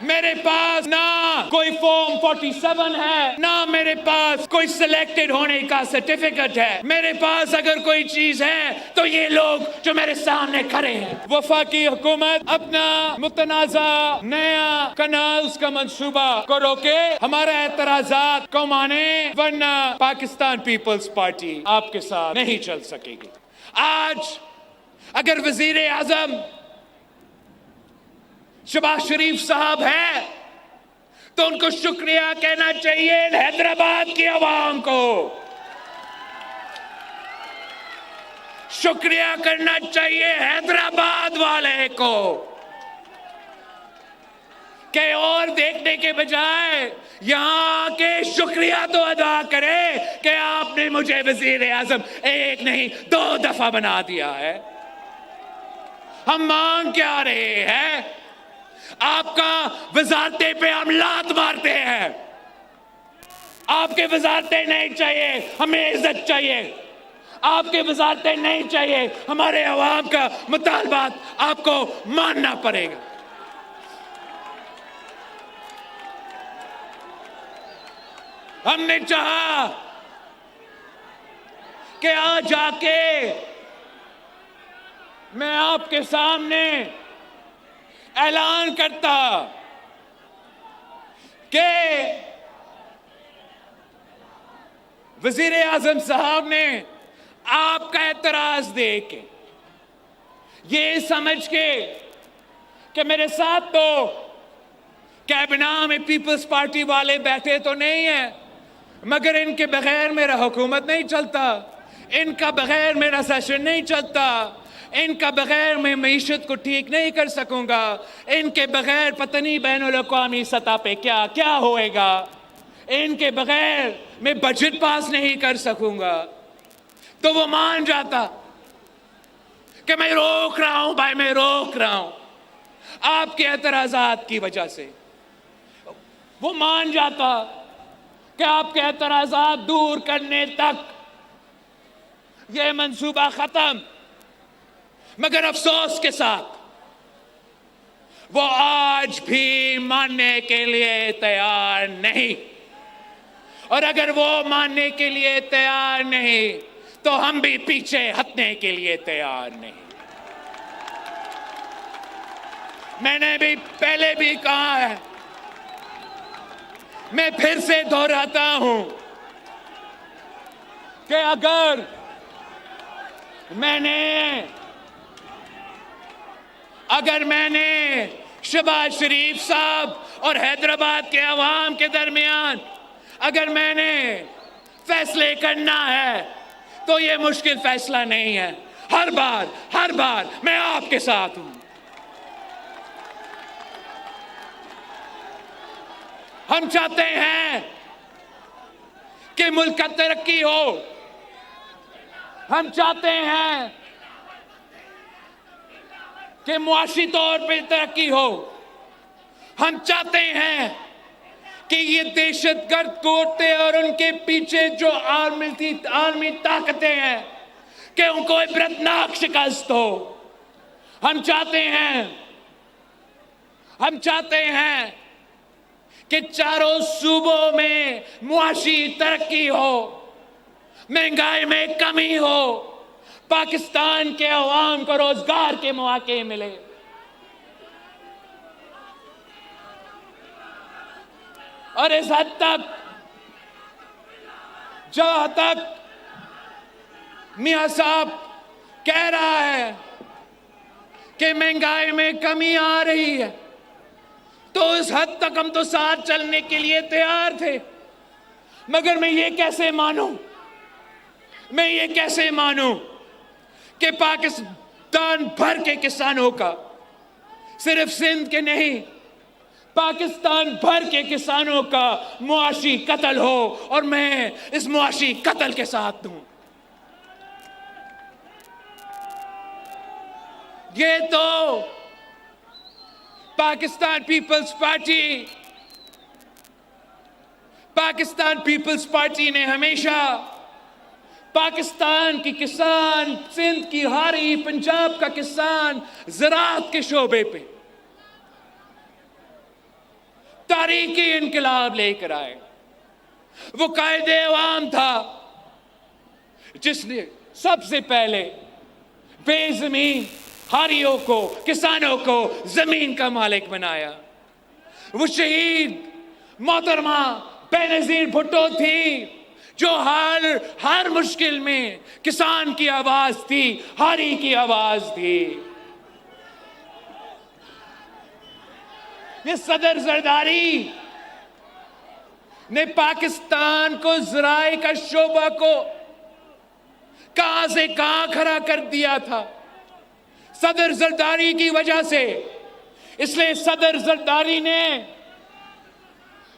میرے پاس نہ کوئی فارم 47 ہے، نہ میرے پاس کوئی سلیکٹڈ ہونے کا سرٹیفکیٹ ہے. میرے پاس اگر کوئی چیز ہے تو یہ لوگ جو میرے سامنے کھڑے ہیں. وفاقی حکومت اپنا متنازع نیا کنالز کا منصوبہ کو روکے، ہمارے اعتراضات کو مانے، ورنہ پاکستان پیپلز پارٹی آپ کے ساتھ نہیں چل سکے گی. آج اگر وزیر اعظم شہباز شریف صاحب ہے تو ان کو شکریہ کہنا چاہیے حیدرآباد کی عوام کو، شکریہ کرنا چاہیے حیدرآباد والے کو، کہ اور دیکھنے کے بجائے یہاں کے شکریہ تو ادا کرے کہ آپ نے مجھے وزیر اعظم ایک نہیں 2 دفعہ بنا دیا ہے. ہم مانگ کیا رہے ہیں؟ آپ کا وزارتیں پہ ہم لات مارتے ہیں. آپ کے وزارتیں نہیں چاہیے، ہمیں عزت چاہیے. آپ کے وزارتیں نہیں چاہیے، ہمارے عوام کا مطالبات آپ کو ماننا پڑے گا. ہم نے چاہا کہ آج آ کے میں آپ کے سامنے اعلان کرتا کہ وزیر اعظم صاحب نے آپ کا اعتراض دے کے، یہ سمجھ کے کہ میرے ساتھ تو کابینہ میں پیپلز پارٹی والے بیٹھے تو نہیں ہیں، مگر ان کے بغیر میرا حکومت نہیں چلتا، ان کا بغیر میرا سیشن نہیں چلتا، ان کا بغیر میں معیشت کو ٹھیک نہیں کر سکوں گا، ان کے بغیر پتہ نہیں بین الاقوامی سطح پہ کیا کیا ہوئے گا، ان کے بغیر میں بجٹ پاس نہیں کر سکوں گا. تو وہ مان جاتا کہ میں روک رہا ہوں بھائی، میں روک رہا ہوں آپ کے اعتراضات کی وجہ سے. وہ مان جاتا کہ آپ کے اعتراضات دور کرنے تک یہ منصوبہ ختم. مگر افسوس کے ساتھ وہ آج بھی ماننے کے لیے تیار نہیں، اور اگر وہ ماننے کے لیے تیار نہیں تو ہم بھی پیچھے ہٹنے کے لیے تیار نہیں. میں نے بھی پہلے بھی کہا ہے، میں پھر سے دہراتا ہوں کہ اگر میں نے شہباز شریف صاحب اور حیدرآباد کے عوام کے درمیان اگر میں نے فیصلے کرنا ہے تو یہ مشکل فیصلہ نہیں ہے. ہر بار میں آپ کے ساتھ ہوں. ہم چاہتے ہیں کہ ملک کا ترقی ہو، ہم چاہتے ہیں کہ معاشی طور پہ ترقی ہو، ہم چاہتے ہیں کہ یہ دہشت گرد قوتیں اور ان کے پیچھے جو عالمی طاقتیں ہیں کہ ان کو عبرتناک شکست ہو. ہم چاہتے ہیں کہ چاروں صوبوں میں معاشی ترقی ہو، مہنگائی میں کمی ہو، پاکستان کے عوام کو روزگار کے مواقع ملے. اور اس حد تک جہاں تک میاں صاحب کہہ رہا ہے کہ مہنگائی میں کمی آ رہی ہے، تو اس حد تک ہم تو ساتھ چلنے کے لیے تیار تھے. مگر میں یہ کیسے مانوں کہ پاکستان بھر کے کسانوں کا، صرف سندھ کے نہیں، پاکستان بھر کے کسانوں کا معاشی قتل ہو اور میں اس معاشی قتل کے ساتھ ہوں. یہ تو پاکستان پیپلز پارٹی نے ہمیشہ پاکستان کی کسان، سندھ کی ہاری، پنجاب کا کسان، زراعت کے شعبے پہ تاریخی انقلاب لے کر آئے. وہ قائد عوام تھا جس نے سب سے پہلے بے زمین ہاریوں کو، کسانوں کو زمین کا مالک بنایا. وہ شہید محترمہ بینظیر بھٹو تھی جو ہر مشکل میں کسان کی آواز تھی، ہاری کی آواز تھی. یہ صدر زرداری نے پاکستان کو زراعی کا شعبہ کو کہاں سے کہاں کھڑا کر دیا تھا، صدر زرداری کی وجہ سے. اس لیے صدر زرداری نے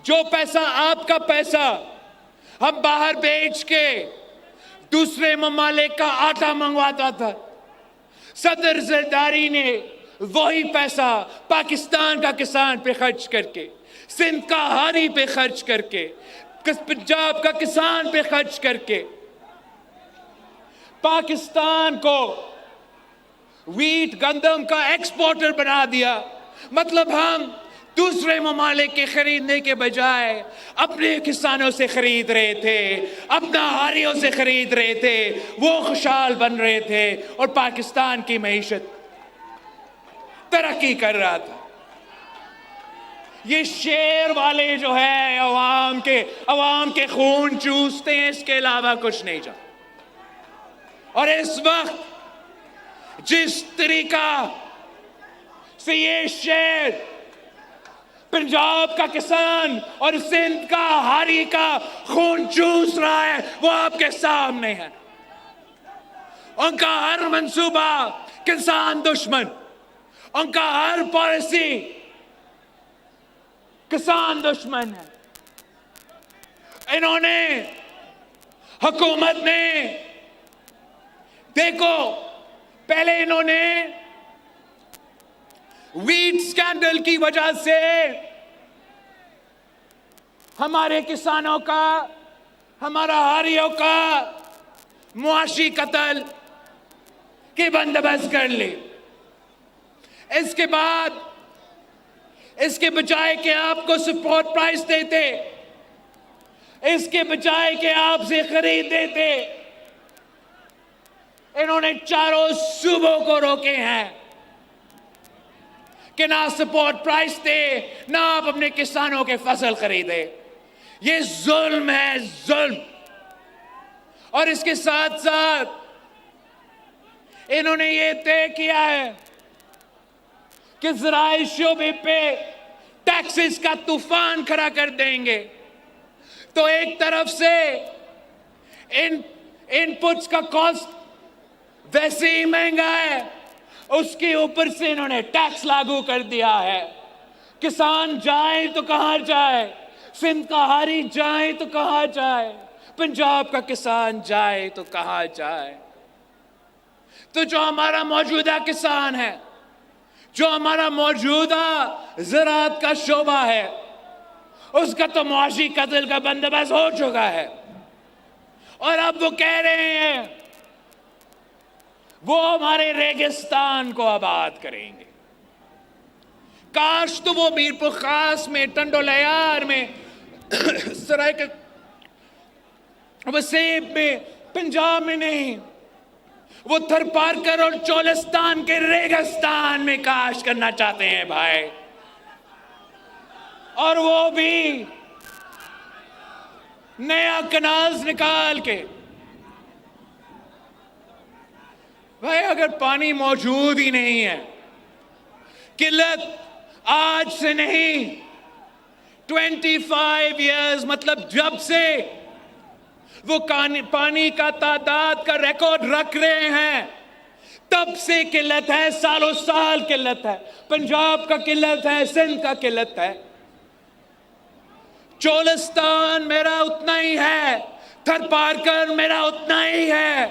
جو پیسہ، آپ کا پیسہ ہم باہر بیچ کے دوسرے ممالک کا آٹا منگواتا تھا، صدر زرداری نے وہی پیسہ پاکستان کا کسان پہ خرچ کر کے، سندھ کا ہاری پہ خرچ کر کے، پنجاب کا کسان پہ خرچ کر کے پاکستان کو ویٹ، گندم کا ایکسپورٹر بنا دیا. مطلب ہم دوسرے ممالک کے خریدنے کے بجائے اپنے کسانوں سے خرید رہے تھے، اپنا ہاریوں سے خرید رہے تھے، وہ خوشحال بن رہے تھے اور پاکستان کی معیشت ترقی کر رہا تھا. یہ شیر والے جو ہے عوام کے خون چوستے ہیں، اس کے علاوہ کچھ نہیں چاہتے. اور اس وقت جس طریقہ سے یہ شیر پنجاب کا کسان اور سندھ کا ہاری کا خون چوس رہا ہے، وہ آپ کے سامنے ہے. ان کا ہر منصوبہ کسان دشمن، ان کا ہر پالیسی کسان دشمن ہے. انہوں نے، حکومت نے، دیکھو پہلے انہوں نے ویٹ سکینڈل کی وجہ سے ہمارے کسانوں کا، ہمارا ہاریوں کا معاشی قتل کے بندوبست کر لی. اس کے بعد اس کے بجائے کہ آپ کو سپورٹ پرائس دیتے، اس کے بجائے کہ آپ سے خرید دیتے، انہوں نے چاروں صوبوں کو روکے ہیں کہ نہ سپورٹ پرائس دے، نہ آپ اپنے کسانوں کے فصل خریدے. یہ ظلم ہے، ظلم. اور اس کے ساتھ ساتھ انہوں نے یہ طے کیا ہے کہ زراعی شعبے پہ ٹیکسز کا طوفان کھڑا کر دیں گے. تو ایک طرف سے ان پٹس کا کاسٹ ویسے ہی مہنگا ہے، اس کے اوپر سے انہوں نے ٹیکس لاگو کر دیا ہے. کسان جائے تو کہاں جائے، سندھ کا ہاری جائے تو کہاں جائے، پنجاب کا کسان جائے تو کہاں جائے. تو جو ہمارا موجودہ کسان ہے، جو ہمارا موجودہ زراعت کا شعبہ ہے، اس کا تو معاشی قتل کا بندوبست ہو چکا ہے. اور اب وہ کہہ رہے ہیں وہ ہمارے ریگستان کو آباد کریں گے. کاش تو وہ میرپور خاص میں، ٹنڈو لیار میں، سرائے کے وسیب میں، پنجاب میں نہیں، وہ تھر پارکر اور چولستان کے ریگستان میں کاشت کرنا چاہتے ہیں بھائی. اور وہ بھی نیا کناز نکال کے. بھائی اگر پانی موجود ہی نہیں ہے، قلت آج سے نہیں، 25 ایئرز، مطلب جب سے وہ پانی کا تعداد کا ریکارڈ رکھ رہے ہیں تب سے قلت ہے، سالوں سال قلت ہے. پنجاب کا قلت ہے، سندھ کا قلت ہے. چولستان میرا اتنا ہی ہے، تھر پارکر میرا اتنا ہی ہے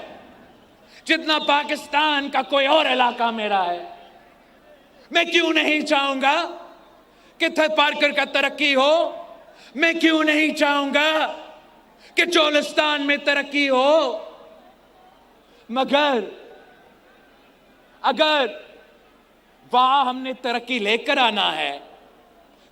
جتنا پاکستان کا کوئی اور علاقہ میرا ہے. میں کیوں نہیں چاہوں گا کہ تھر پارکر کا ترقی ہو، میں کیوں نہیں چاہوں گا کہ چولستان میں ترقی ہو. مگر اگر وہاں ہم نے ترقی لے کر آنا ہے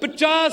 50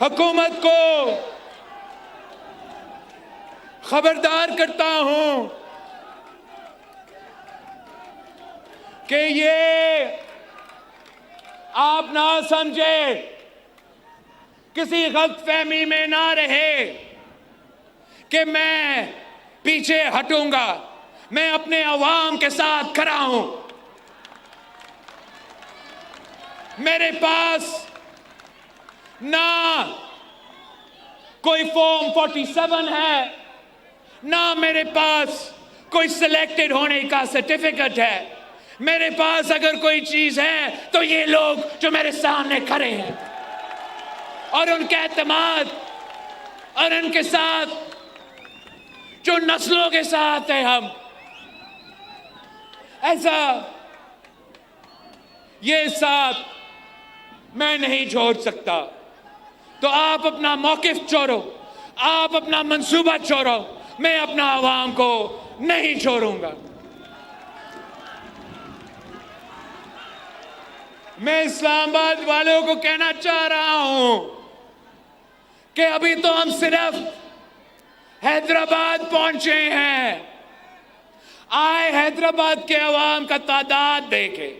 حکومت کو خبردار کرتا ہوں کہ یہ آپ نہ سمجھے، کسی غلط فہمی میں نہ رہے کہ میں پیچھے ہٹوں گا. میں اپنے عوام کے ساتھ کھڑا ہوں. میرے پاس نہ کوئی فارم 47 ہے، نہ میرے پاس کوئی سلیکٹڈ ہونے کا سرٹیفکیٹ ہے. میرے پاس اگر کوئی چیز ہے تو یہ لوگ جو میرے سامنے کھڑے ہیں اور ان کے اعتماد اور ان کے ساتھ جو نسلوں کے ساتھ ہیں ہم، ایسا یہ ساتھ میں نہیں چھوڑ سکتا. تو آپ اپنا موقف چھوڑو، آپ اپنا منصوبہ چھوڑو، میں اپنا عوام کو نہیں چھوڑوں گا. میں اسلام آباد والوں کو کہنا چاہ رہا ہوں کہ ابھی تو ہم صرف حیدرآباد پہنچے ہیں. آئے حیدرآباد کے عوام کا تعداد دیکھے،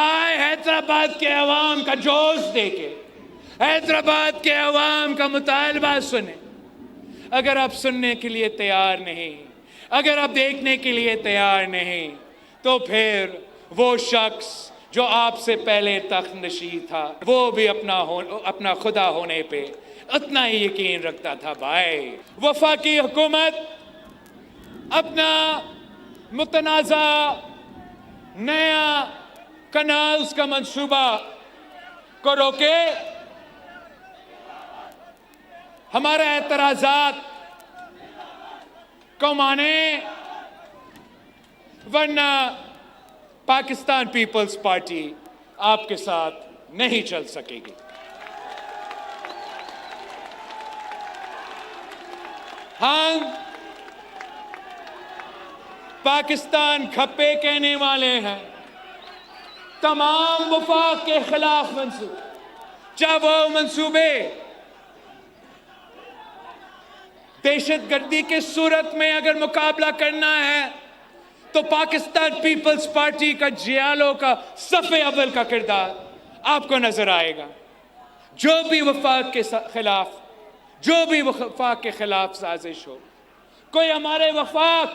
آئے حیدرآباد کے عوام کا جوش دیکھے، حیدرآباد کے عوام کا مطالبہ سنیں. اگر آپ سننے کے لیے تیار نہیں، اگر آپ دیکھنے کے لیے تیار نہیں، تو پھر وہ شخص جو آپ سے پہلے تخت نشین تھا وہ بھی اپنا خدا ہونے پہ اتنا ہی یقین رکھتا تھا. بھائی، وفاقی حکومت اپنا متنازع نیا کنالز کا منصوبہ کو روکے. ہمارے اعتراضات کو مانے، ورنہ پاکستان پیپلز پارٹی آپ کے ساتھ نہیں چل سکے گی. ہم پاکستان کھپے کہنے والے ہیں. تمام وفاق کے خلاف منصوبے، چاہے وہ منصوبے دہشت گردی کے صورت میں اگر مقابلہ کرنا ہے تو پاکستان پیپلز پارٹی کا جیالوں کا صف اول کا کردار آپ کو نظر آئے گا. جو بھی وفاق کے خلاف سازش ہو، کوئی ہمارے وفاق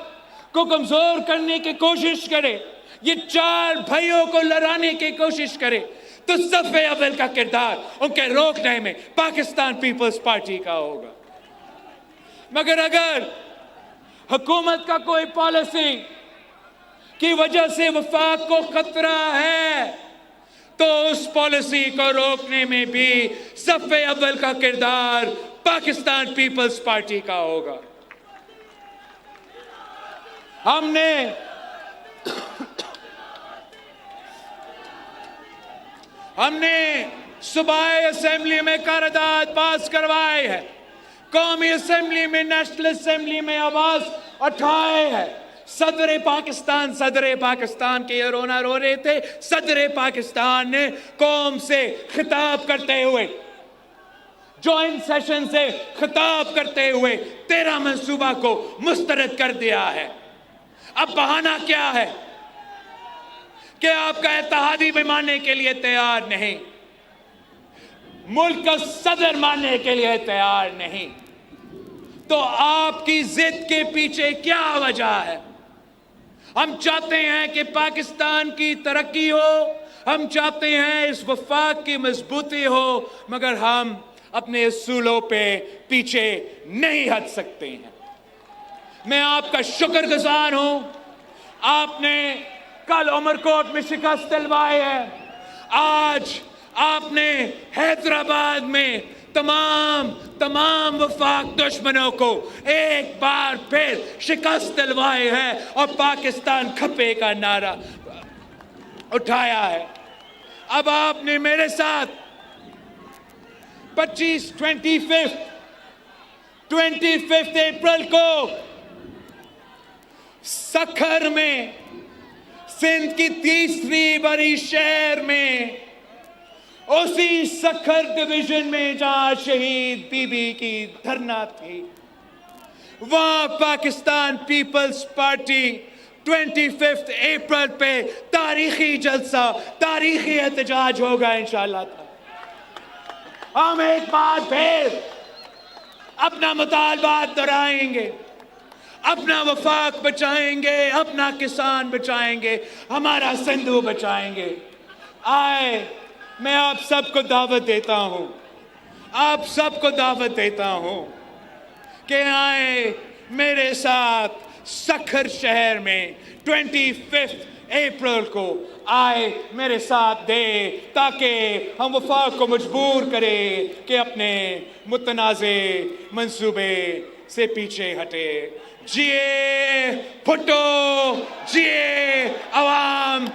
کو کمزور کرنے کی کوشش کرے، یہ چار بھائیوں کو لڑانے کی کوشش کرے، تو صف اول کا کردار ان کے روکنے میں پاکستان پیپلز پارٹی کا ہوگا. مگر اگر حکومت کا کوئی پالیسی کی وجہ سے وفاق کو خطرہ ہے تو اس پالیسی کو روکنے میں بھی صف اول کا کردار پاکستان پیپلز پارٹی کا ہوگا. ہم نے صوبائی اسمبلی میں قرارداد پاس کروائے ہے، قومی اسمبلی میں، نیشنل اسمبلی میں آواز اٹھائے ہے. صدر پاکستان کے یہ رونا رو رہے تھے. صدر پاکستان نے قوم سے خطاب کرتے ہوئے، جوائنٹ سیشن سے خطاب کرتے ہوئے 13 منصوبہ کو مسترد کر دیا ہے. اب بہانہ کیا ہے کہ آپ کا اتحادی بھی ماننے کے لیے تیار نہیں، ملک کا صدر ماننے کے لیے تیار نہیں. تو آپ کی ضد کے پیچھے کیا وجہ ہے؟ ہم چاہتے ہیں کہ پاکستان کی ترقی ہو، ہم چاہتے ہیں اس وفاق کی مضبوطی ہو، مگر ہم اپنے اصولوں پہ پیچھے نہیں ہٹ سکتے ہیں. میں آپ کا شکر گزار ہوں، آپ نے کل عمرکوٹ میں شکست دلوائی ہے. آج آپ نے حیدرآباد میں تمام وفاق دشمنوں کو ایک بار پھر شکست دلوائی ہے اور پاکستان کھپے کا نعرہ اٹھایا ہے. اب آپ نے میرے ساتھ 25 اپریل کو سکھر میں، سندھ کی تیسری بڑی شہر میں اسی سکھر ڈویژن میں جہاں شہید بی بی کی دھرنا تھی، وہاں پاکستان پیپلز پارٹی 25 اپریل پہ تاریخی جلسہ، تاریخی احتجاج ہوگا انشاءاللہ تعالی۔ ہم ایک بار پھر اپنا مطالبات دہرائیں گے، اپنا وفاق بچائیں گے، اپنا کسان بچائیں گے، ہمارا سندھو بچائیں گے۔ آئے، میں آپ سب کو دعوت دیتا ہوں، آپ سب کو دعوت دیتا ہوں کہ آئے میرے ساتھ سکھر شہر میں 25 اپریل کو آئے میرے ساتھ دے، تاکہ ہم وفاق کو مجبور کریں کہ اپنے متنازع منصوبے سے پیچھے ہٹے۔ جیے بھٹو، جیے عوام،